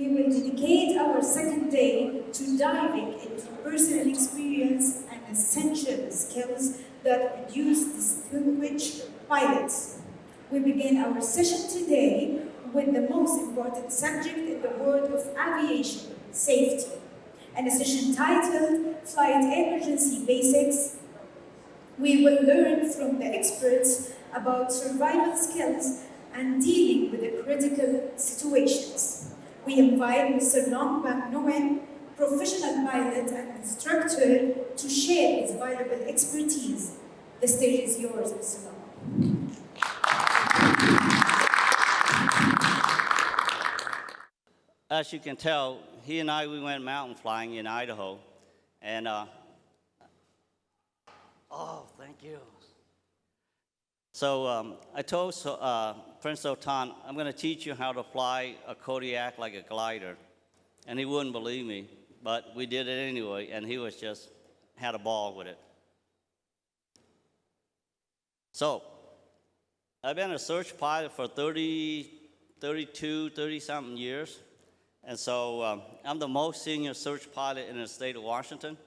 we will dedicate our second day to diving into personal experience and essential skills that produce distinguished pilots. We begin our session today with the most important subject in the world of aviation, safety, and a session titled Flight Emergency Basics. We will learn from the experts about survival skills and dealing with the critical situations. We invite Mr. Nguyen, professional pilot and instructor, to share his valuable expertise. The stage is yours, Mr. Long. As you can tell, he and I, we went mountain flying in Idaho. And, oh, thank you. So I told Prince Sultan, I'm going to teach you how to fly a Kodiak like a glider. And he wouldn't believe me, but we did it anyway, and he was just, had a ball with it. So, I've been a search pilot for 30-something years. And so I'm the most senior search pilot in the state of Washington.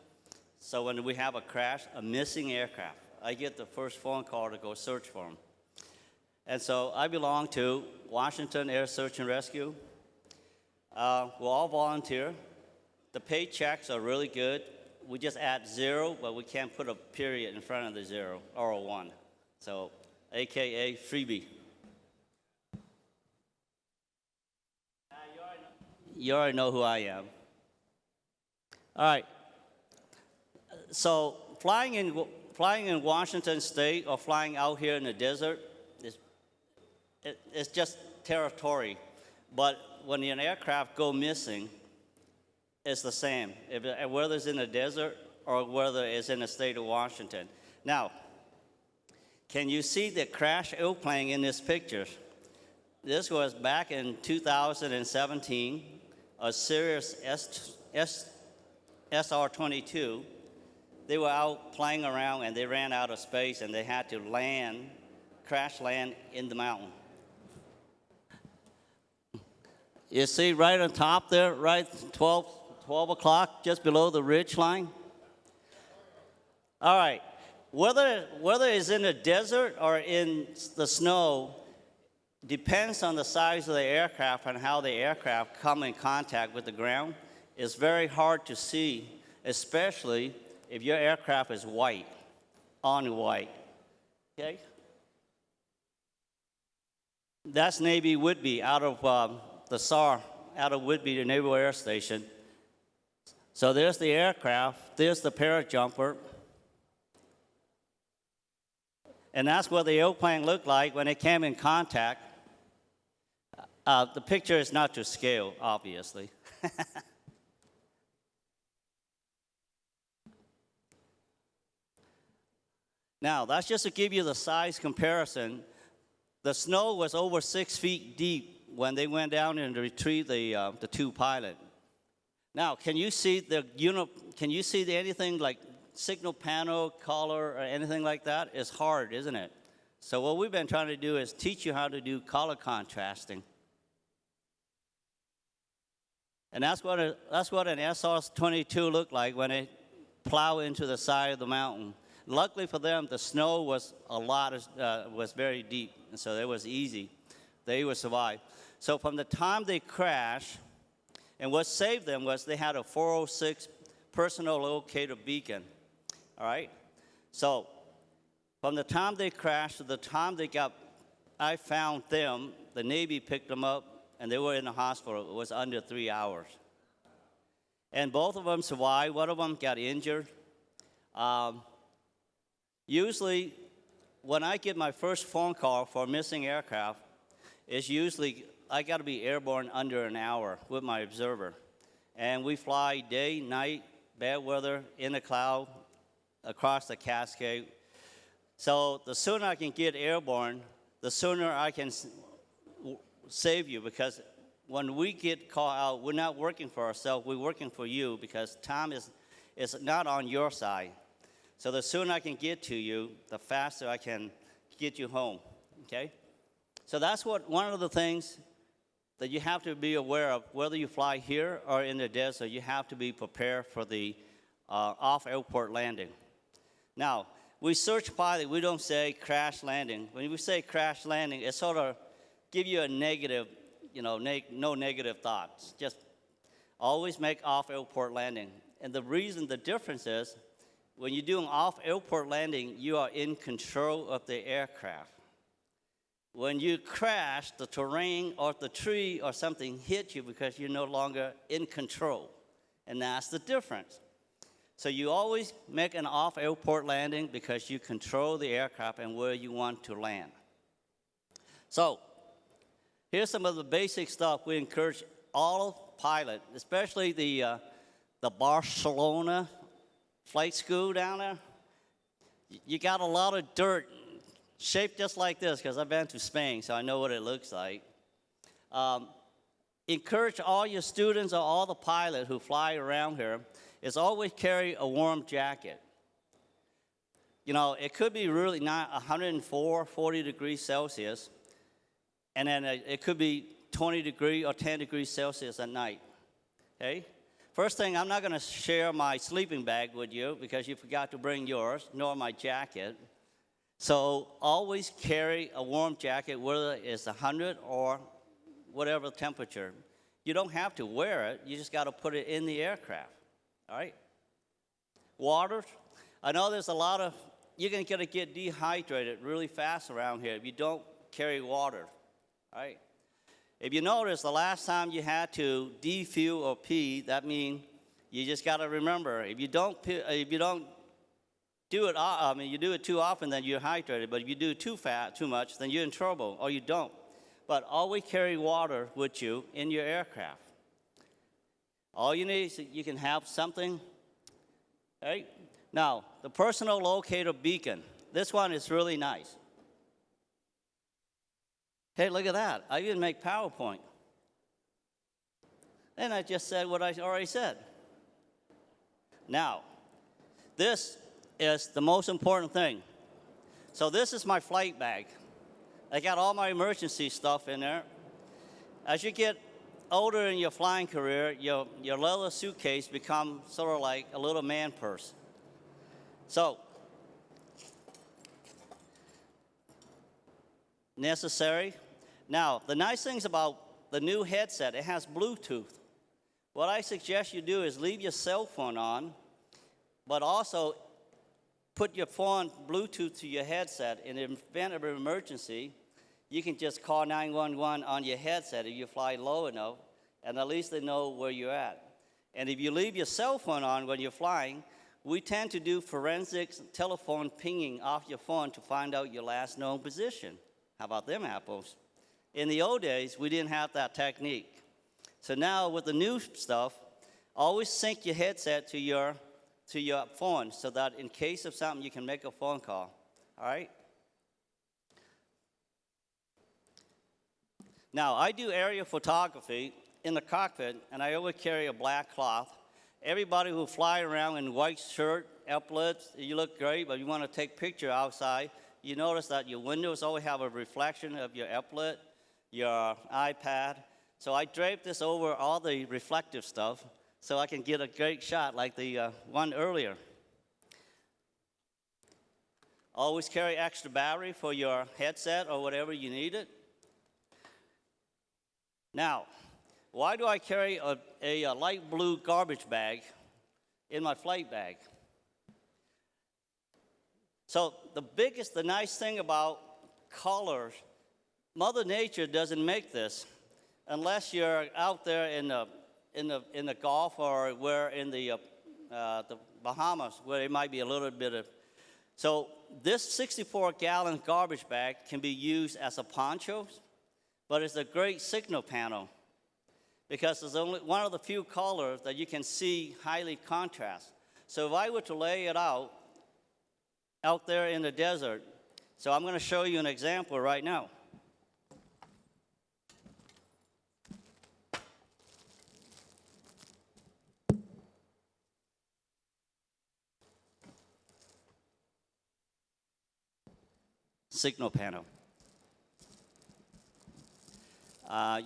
So when we have a crash, a missing aircraft, I get the first phone call to go search for them. And so I belong to Washington Air Search and Rescue. We're all volunteer. The paychecks are really good. We just add 0, but we can't put a period in front of the 0 or a 1. So AKA freebie. You already know who I am. All right. So flying in Washington State or flying out here in the desert, it's just territory. But when an aircraft go missing, it's the same, whether it's in the desert or whether it's in the state of Washington. Now, can you see the crash airplane in this picture? This was back in 2017. A Sirius SR-22, they were out playing around and they ran out of space and they had to crash land in the mountain. You see right on top there, right 12 o'clock, just below the ridge line? All right, whether it's in the desert or in the snow, depends on the size of the aircraft and how the aircraft come in contact with the ground. It's very hard to see, especially if your aircraft is white, on white, okay? That's Navy Whitby out of the SAR, out of Whitby, the Naval Air Station. So there's the aircraft, there's the parajumper, and that's what the airplane looked like when it came in contact. The picture is not to scale, obviously. Now, that's just to give you the size comparison. The snow was over 6 feet deep when they went down and retrieved the two pilots. Now, can you see anything like signal panel, color, or anything like that? It's hard, isn't it? So what we've been trying to do is teach you how to do color contrasting. And that's what an SR-22 looked like when it plowed into the side of the mountain. Luckily for them, the snow was was very deep, and so it was easy. They would survive. So from the time they crashed, and what saved them was they had a 406 personal locator beacon. All right. So from the time they crashed to the time I found them, the Navy picked them up. And they were in the hospital. It was under 3 hours. And both of them survived. One of them got injured. Usually, when I get my first phone call for a missing aircraft, it's usually I got to be airborne under an hour with my observer. And we fly day, night, bad weather, in the cloud, across the Cascade. So the sooner I can get airborne, the sooner I can save you, because when we get called out, we're not working for ourselves, we're working for you, because time is not on your side. So the sooner I can get to you, the faster I can get you home, okay? So that's one of the things that you have to be aware of. Whether you fly here or in the desert, you have to be prepared for the off-airport landing. Now, we search pilot, we don't say crash landing. When we say crash landing, it sort of give you a negative, no negative thoughts. Just always make off-airport landing. And the difference is, when you do an off-airport landing, you are in control of the aircraft. When you crash, the terrain or the tree or something hit you because you're no longer in control. And that's the difference. So you always make an off-airport landing because you control the aircraft and where you want to land. So here's some of the basic stuff we encourage all pilots, especially the Barcelona flight school down there. You got a lot of dirt shaped just like this, because I've been to Spain, so I know what it looks like. Encourage all your students or all the pilots who fly around here is always carry a warm jacket. It could be really not 104, 40 degrees Celsius, and then it could be 20 degrees or 10 degrees Celsius at night, okay? First thing, I'm not going to share my sleeping bag with you because you forgot to bring yours, nor my jacket. So always carry a warm jacket, whether it's 100 or whatever temperature. You don't have to wear it. You just got to put it in the aircraft, all right? Water. I know there's a lot of, you're going to get dehydrated really fast around here if you don't carry water, all right? If you notice, the last time you had to defuel or pee, that means you just got to remember, if you don't do it, you do it too often, then you're hydrated. But if you do it too much, then you're in trouble, or you don't. But always carry water with you in your aircraft. All you need is you can have something, right? Now, the personal locator beacon. This one is really nice. Hey, look at that. I didn't make PowerPoint. And I just said what I already said. Now, this is the most important thing. So this is my flight bag. I got all my emergency stuff in there. As you get older in your flying career, your leather suitcase becomes sort of like a little man purse. So, necessary. Now, the nice things about the new headset, it has Bluetooth. What I suggest you do is leave your cell phone on, but also put your phone Bluetooth to your headset. In the event of an emergency, you can just call 911 on your headset if you fly low enough, and at least they know where you're at. And if you leave your cell phone on when you're flying, we tend to do forensics telephone pinging off your phone to find out your last known position. How about them apples? In the old days, we didn't have that technique. So now with the new stuff, always sync your headset to your phone so that in case of something, you can make a phone call, all right? Now, I do aerial photography in the cockpit, and I always carry a black cloth. Everybody who fly around in white shirt, epaulets, you look great, but you want to take picture outside, you notice that your windows always have a reflection of your epaulet, your iPad. So I drape this over all the reflective stuff so I can get a great shot like the one earlier. Always carry extra battery for your headset or whatever you need it. Now, why do I carry a light blue garbage bag in my flight bag? So the nice thing about colors, Mother Nature doesn't make this unless you're out there in the Gulf or where in the Bahamas, where it might be a little bit of. So this 64-gallon garbage bag can be used as a poncho, but it's a great signal panel because it's only one of the few colors that you can see highly contrast. So if I were to lay it out there in the desert, so I'm going to show you an example right now. Signal panel.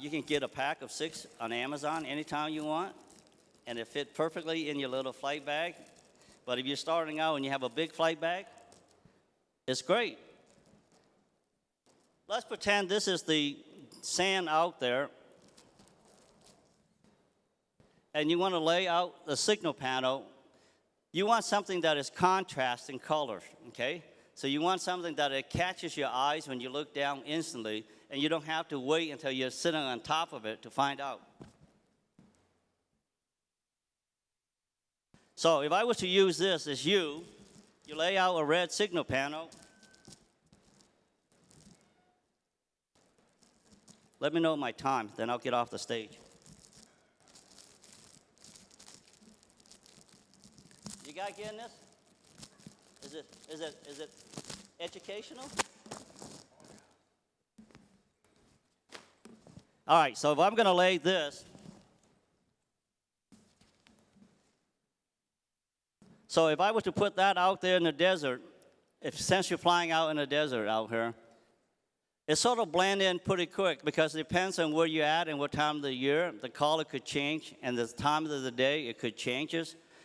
You can get a pack of 6 on Amazon anytime you want, and it fit perfectly in your little flight bag. But if you're starting out and you have a big flight bag, it's great. Let's pretend this is the sand out there, and you want to lay out the signal panel. You want something that is contrast in color, okay? So you want something that it catches your eyes when you look down instantly, and you don't have to wait until you're sitting on top of it to find out. So if I was to use this as you lay out a red signal panel. Let me know my time, then I'll get off the stage. You guys getting this? Is it educational? All right, so if I'm going to lay this, so if I were to put that out there in the desert, since you're flying out in the desert out here, it sort of blend in pretty quick because it depends on where you're at and what time of the year. The color could change, and the time of the day, it could change.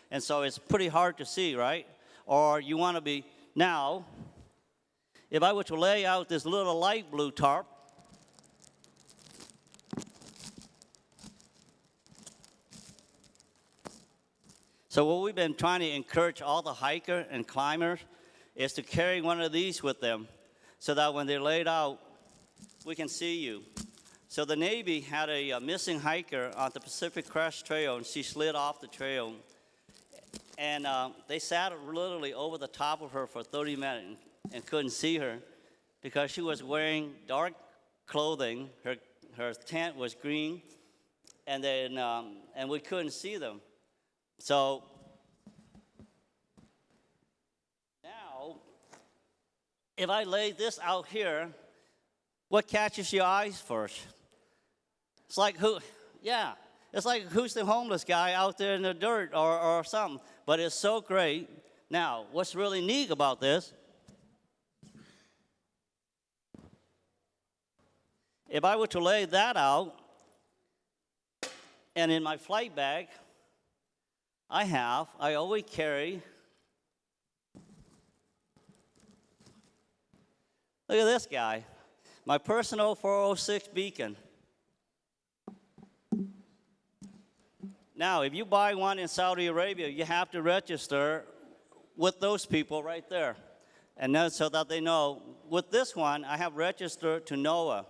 And so it's pretty hard to see, right? Or you want to be, now, if I were to lay out this little light blue tarp, so what we've been trying to encourage all the hikers and climbers is to carry one of these with them so that when they're laid out, we can see you. So the Navy had a missing hiker on the Pacific Crest Trail, and she slid off the trail. And they sat literally over the top of her for 30 minutes and couldn't see her because she was wearing dark clothing. Her tent was green, and then and we couldn't see them. So now, if I lay this out here, what catches your eyes first? It's like it's like who's the homeless guy out there in the dirt or something. But it's so great. Now, what's really neat about this, if I were to lay that out, and in my flight bag, I always carry, look at this guy, my personal 406 beacon. Now, if you buy one in Saudi Arabia, you have to register with those people right there. And then so that they know, with this one, I have registered to NOAA.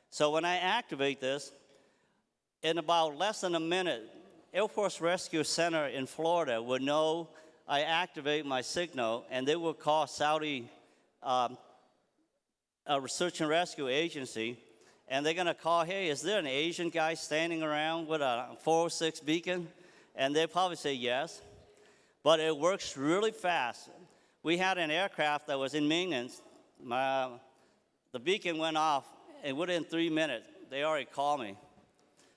So when I activate this, in about less than a minute, Air Force Rescue Center in Florida will know I activate my signal, and they will call Saudi Search and Rescue Agency, and they're going to call, hey, is there an Asian guy standing around with a 406 beacon? And they'll probably say yes. But it works really fast. We had an aircraft that was in maintenance. The beacon went off, and within 3 minutes, they already called me.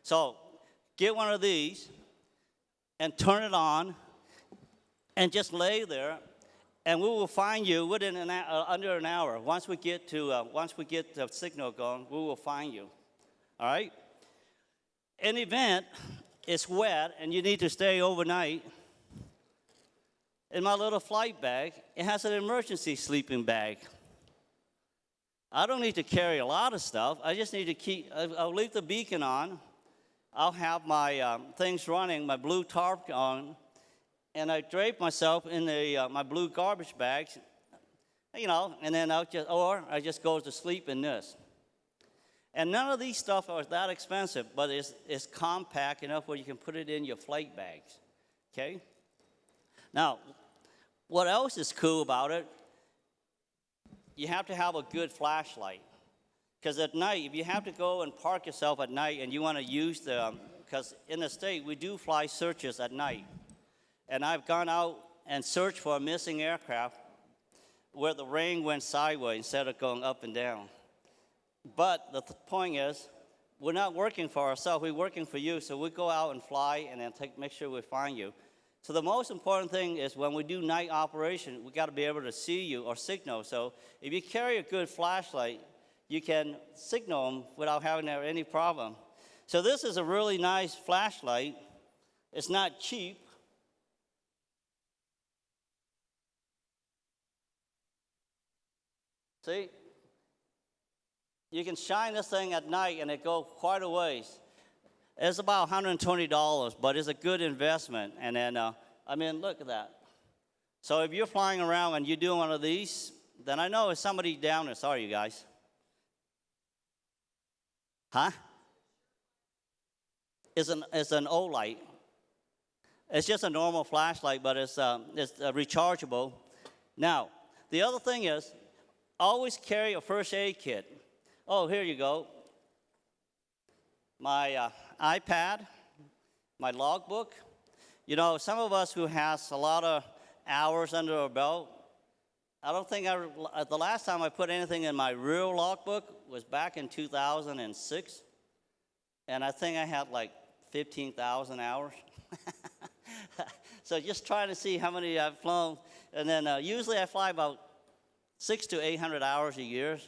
So get one of these and turn it on and just lay there, and we will find you within under an hour. Once we get the signal going, we will find you. All right? In the event it's wet and you need to stay overnight, in my little flight bag, it has an emergency sleeping bag. I don't need to carry a lot of stuff. I just need to I'll leave the beacon on. I'll have my things running, my blue tarp on, and I drape myself in my blue garbage bags, and then I just go to sleep in this. And none of these stuff are that expensive, but it's compact enough where you can put it in your flight bags, okay? Now, what else is cool about it? You have to have a good flashlight. Because at night, if you have to go and park yourself at night and you want to use because in the state, we do fly searches at night. And I've gone out and searched for a missing aircraft where the rain went sideways instead of going up and down. But the point is, we're not working for ourselves, we're working for you. So we go out and fly and then make sure we find you. So the most important thing is when we do night operation, we got to be able to see you or signal. So if you carry a good flashlight, you can signal them without having any problem. So this is a really nice flashlight. It's not cheap. See? You can shine this thing at night and it goes quite a ways. It's about $120, but it's a good investment. And then, look at that. So if you're flying around and you do one of these, then I know it's somebody down there. Sorry, you guys. Huh? It's an old light. It's just a normal flashlight, but it's rechargeable. Now, the other thing is, always carry a first aid kit. Oh, here you go. My iPad, my logbook. You know, some of us who has a lot of hours under our belt, I don't think the last time I put anything in my real logbook was back in 2006. And I think I had like 15,000 hours. So just trying to see how many I've flown. And then usually I fly about 600 to 800 hours a year.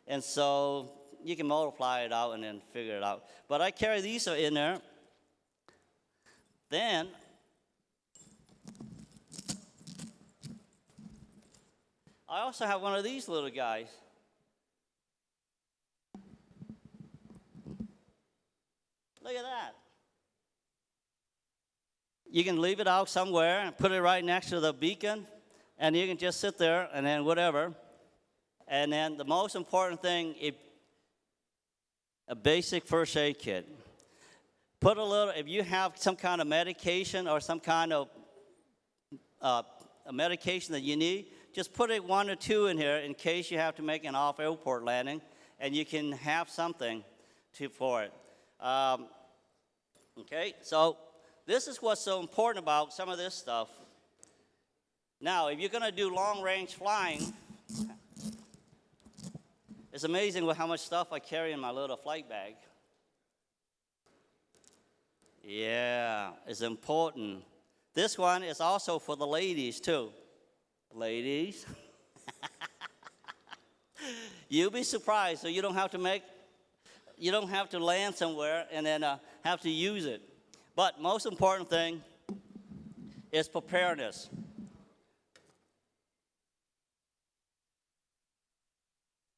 And so you can multiply it out and then figure it out. But I carry these in there. Then I also have one of these little guys. Look at that. You can leave it out somewhere and put it right next to the beacon, and you can just sit there and then whatever. And then the most important thing, a basic first aid kit. Put a little, if you have some kind of medication or some kind of a medication that you need, just put it 1 or 2 in here in case you have to make an off-airport landing, and you can have something for it. Okay, so this is what's so important about some of this stuff. Now, if you're going to do long-range flying, it's amazing how much stuff I carry in my little flight bag. Yeah, it's important. This one is also for the ladies, too. Ladies, you'll be surprised. So you don't have to land somewhere and then have to use it. But most important thing is preparedness.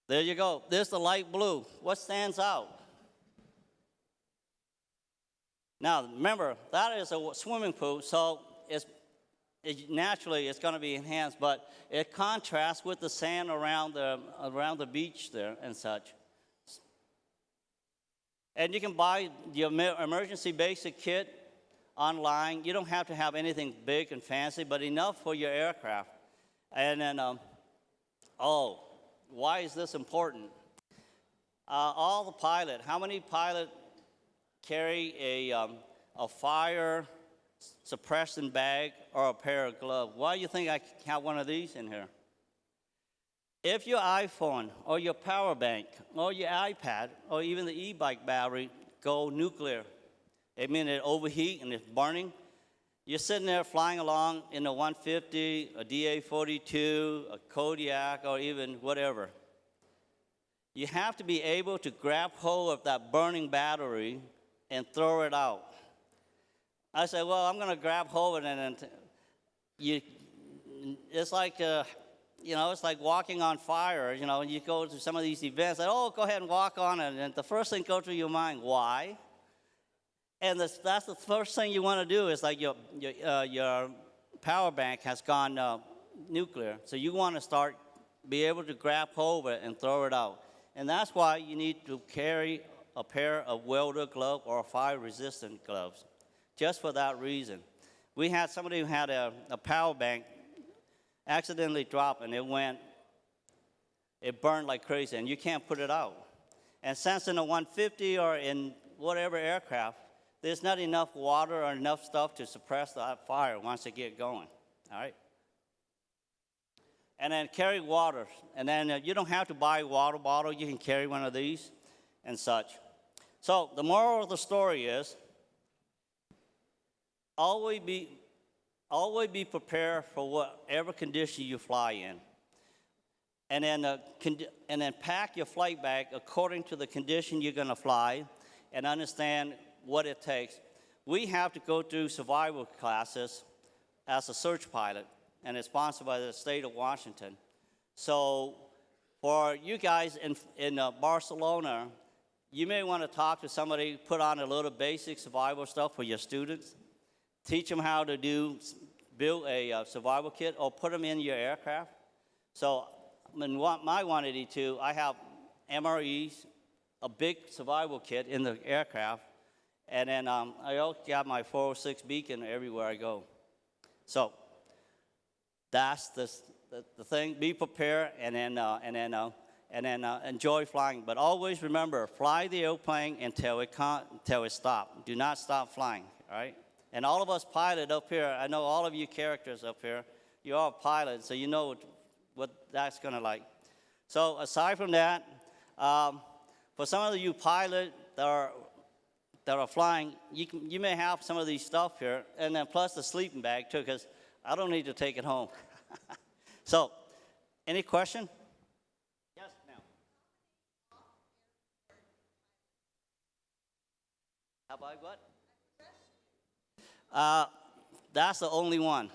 There you go. There's the light blue. What stands out? Now, remember, that is a swimming pool, so naturally it's going to be enhanced, but it contrasts with the sand around the beach there and such. And you can buy the emergency basic kit online. You don't have to have anything big and fancy, but enough for your aircraft. And then, why is this important? All the pilot, how many pilots carry a fire suppressant bag or a pair of gloves? Why do you think I have one of these in here? If your iPhone or your power bank or your iPad or even the e-bike battery go nuclear, it means it overheat and it's burning, you're sitting there flying along in a 150, a DA-42, a Kodiak, or even whatever. You have to be able to grab hold of that burning battery and throw it out. I said, well, I'm going to grab hold of it, and it's like, it's like walking on fire. And you go to some of these events, and, go ahead and walk on it, and the first thing goes through your mind, why? And that's the first thing you want to do is like your power bank has gone nuclear. So you want to be able to grab hold of it and throw it out. And that's why you need to carry a pair of welder gloves or fire-resistant gloves, just for that reason. We had somebody who had a power bank accidentally drop, and it burned like crazy, and you can't put it out. And since in a 150 or in whatever aircraft, there's not enough water or enough stuff to suppress that fire once it gets going, all right? And then carry water. And then you don't have to buy a water bottle. You can carry one of these and such. So the moral of the story is always be prepared for whatever condition you fly in. and then pack your flight bag according to the condition you're going to fly, and understand what it takes. We have to go through survival classes as a search pilot, and it's sponsored by the state of Washington. So for you guys in Barcelona, you may want to talk to somebody, put on a little basic survival stuff for your students, teach them how to build a survival kit, or put them in your aircraft. So in my 182, I have MREs, a big survival kit in the aircraft, and then I also got my 406 beacon everywhere I go. So that's the thing. Be prepared, and then enjoy flying. But always remember, fly the airplane until it stops. Do not stop flying. All right. And all of us pilots up here, I know all of you characters up here, you're all pilots, so you know what that's going to like. So aside from that, for some of you pilots that are flying, you may have some of these stuff here, and then plus the sleeping bag too, because I don't need to take it home. So, any question? Yes, ma'am. Have I what? That's the only one.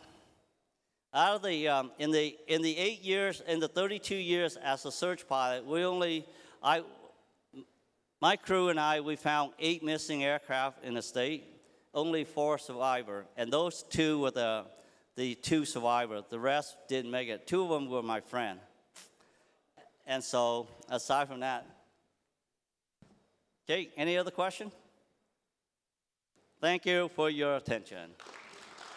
Out of the in the 8 years, in the 32 years as a search pilot, my crew and we found 8 missing aircraft in the state. Only 4 survivors, and those 2 were the 2 survivors. The rest didn't make it. 2 of them were my friend. And so, aside from that, okay. Any other question? Thank you for your attention.